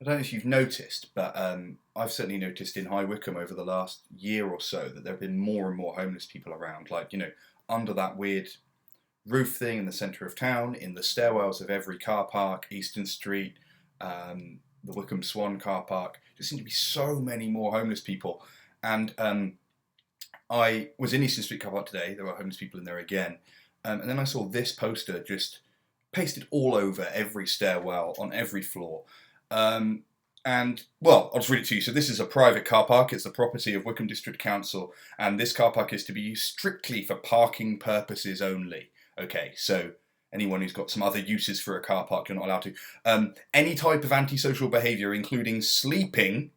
I don't know if you've noticed, but I've certainly noticed in High Wycombe over the last year or so that there have been more and more homeless people around. Like, under that weird roof thing in the centre of town, in the stairwells of every car park, Eastern Street, the Wycombe Swan car park. There seem to be so many more homeless people. And I was in Eastern Street car park today. There were homeless people in there again. And then I saw this poster just pasted all over every stairwell on every floor. Um, and, well, I'll just read it to you. So this is a private car park. It's the property of Wycombe District Council. And this car park is to be used strictly for parking purposes only. Okay, so anyone who's got some other uses for a car park, you're not allowed to. Any type of antisocial behaviour, including sleeping,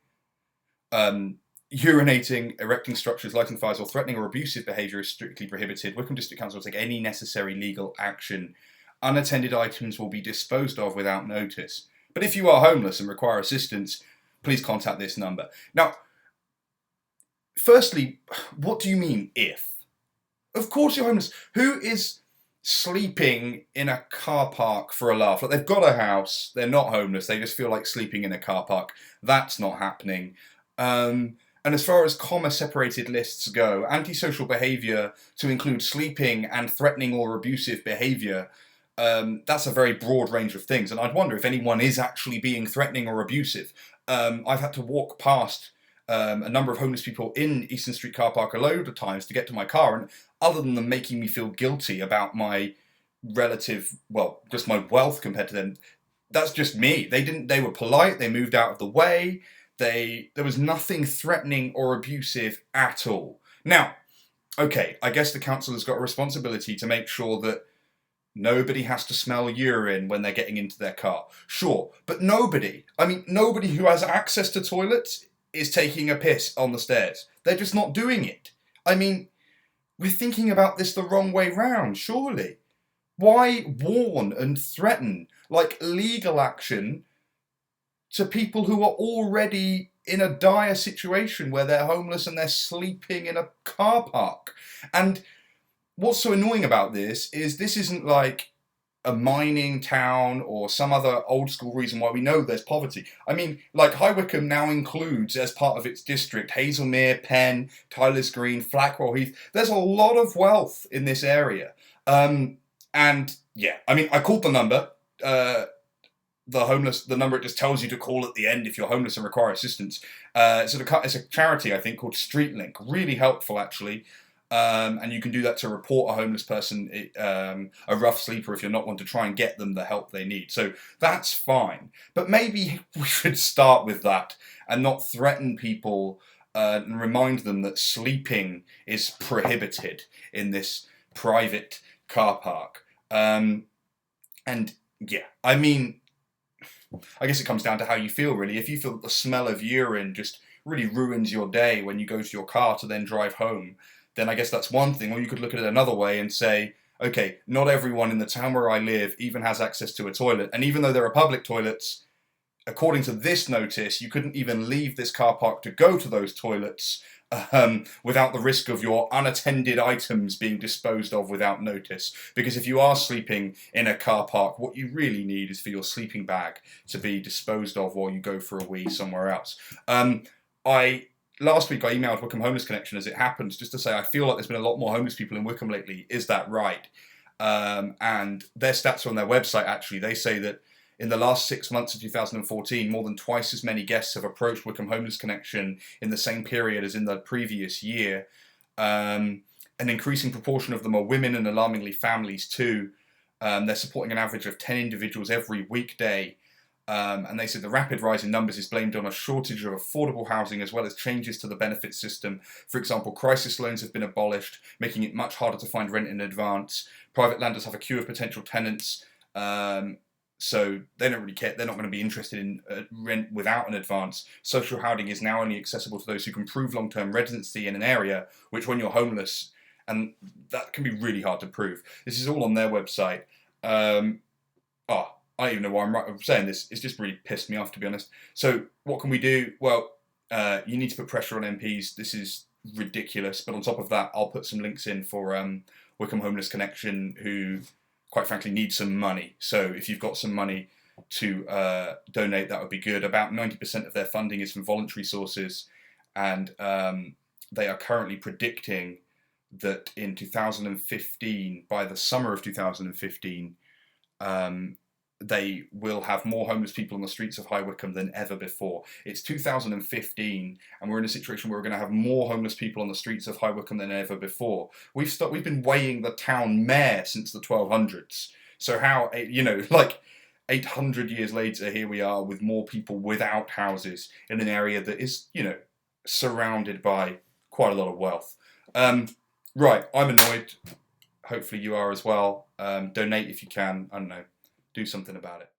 urinating, erecting structures, lighting fires, or threatening or abusive behaviour is strictly prohibited. Wycombe District Council will take any necessary legal action. Unattended items will be disposed of without notice. But if you are homeless and require assistance, please contact this number. Now, firstly, what do you mean if? Of course you're homeless. Who is sleeping in a car park for a laugh? Like, they've got a house, they're not homeless, they just feel like sleeping in a car park. That's not happening. And as far as comma-separated lists go, antisocial behaviour to include sleeping and threatening or abusive behaviour, that's a very broad range of things. And I'd wonder if anyone is actually being threatening or abusive. I've had to walk past a number of homeless people in Eastern Street car park a load of times to get to my car, and other than them making me feel guilty about my relative, well, just my wealth compared to them, that's just me. They were polite, they moved out of the way, there was nothing threatening or abusive at all. Now, okay, I guess the council has got a responsibility to make sure that nobody has to smell urine when they're getting into their car. Sure, but nobody who has access to toilets is taking a piss on the stairs. They're just not doing it. I mean, we're thinking about this the wrong way round, surely. Why warn and threaten, like, legal action to people who are already in a dire situation where they're homeless and they're sleeping in a car park? And what's so annoying about this isn't like a mining town or some other old school reason why we know there's poverty. I mean, like, High Wycombe now includes as part of its district Hazelmere, Penn, Tyler's Green, Flackwell Heath. There's a lot of wealth in this area. And yeah, I mean, I called the number, the number it just tells you to call at the end if you're homeless and require assistance. It's a charity, I think, called StreetLink. Really helpful, actually. And you can do that to report a homeless person, a rough sleeper, if you're not one, to try and get them the help they need. So that's fine. But maybe we should start with that and not threaten people and remind them that sleeping is prohibited in this private car park. And yeah, I mean, I guess it comes down to how you feel, really. If you feel that the smell of urine just really ruins your day when you go to your car to then drive home, then I guess that's one thing. Or you could look at it another way and say, okay, not everyone in the town where I live even has access to a toilet. And even though there are public toilets, according to this notice, you couldn't even leave this car park to go to those toilets without the risk of your unattended items being disposed of without notice. Because if you are sleeping in a car park, what you really need is for your sleeping bag to be disposed of while you go for a wee somewhere else. Last week I emailed Wycombe Homeless Connection, as it happens, just to say I feel like there's been a lot more homeless people in Wycombe lately. Is that right? And their stats are on their website, actually. They say that in the last 6 months of 2014, more than twice as many guests have approached Wycombe Homeless Connection in the same period as in the previous year. An increasing proportion of them are women, and alarmingly families too. They're supporting an average of 10 individuals every weekday. And they said the rapid rise in numbers is blamed on a shortage of affordable housing, as well as changes to the benefit system. For example, crisis loans have been abolished, making it much harder to find rent in advance. Private landlords have a queue of potential tenants, so they don't really care. They're not going to be interested in rent without an advance. Social housing is now only accessible to those who can prove long-term residency in an area, which, when you're homeless, and that can be really hard to prove. This is all on their website. I don't even know why I'm saying this. It's just really pissed me off, to be honest. So what can we do? Well, you need to put pressure on MPs. This is ridiculous. But on top of that, I'll put some links in for Wycombe Homeless Connection, who, quite frankly, need some money. So if you've got some money, to donate, that would be good. About 90% of their funding is from voluntary sources, and they are currently predicting that in 2015, by the summer of 2015, they will have more homeless people on the streets of High Wycombe than ever before. It's 2015, and we're in a situation where we're going to have more homeless people on the streets of High Wycombe than ever before. We've been weighing the town mayor since the 1200s. So how, like 800 years later, here we are with more people without houses in an area that is, surrounded by quite a lot of wealth. Right, I'm annoyed. Hopefully you are as well. Donate if you can. I don't know. Do something about it.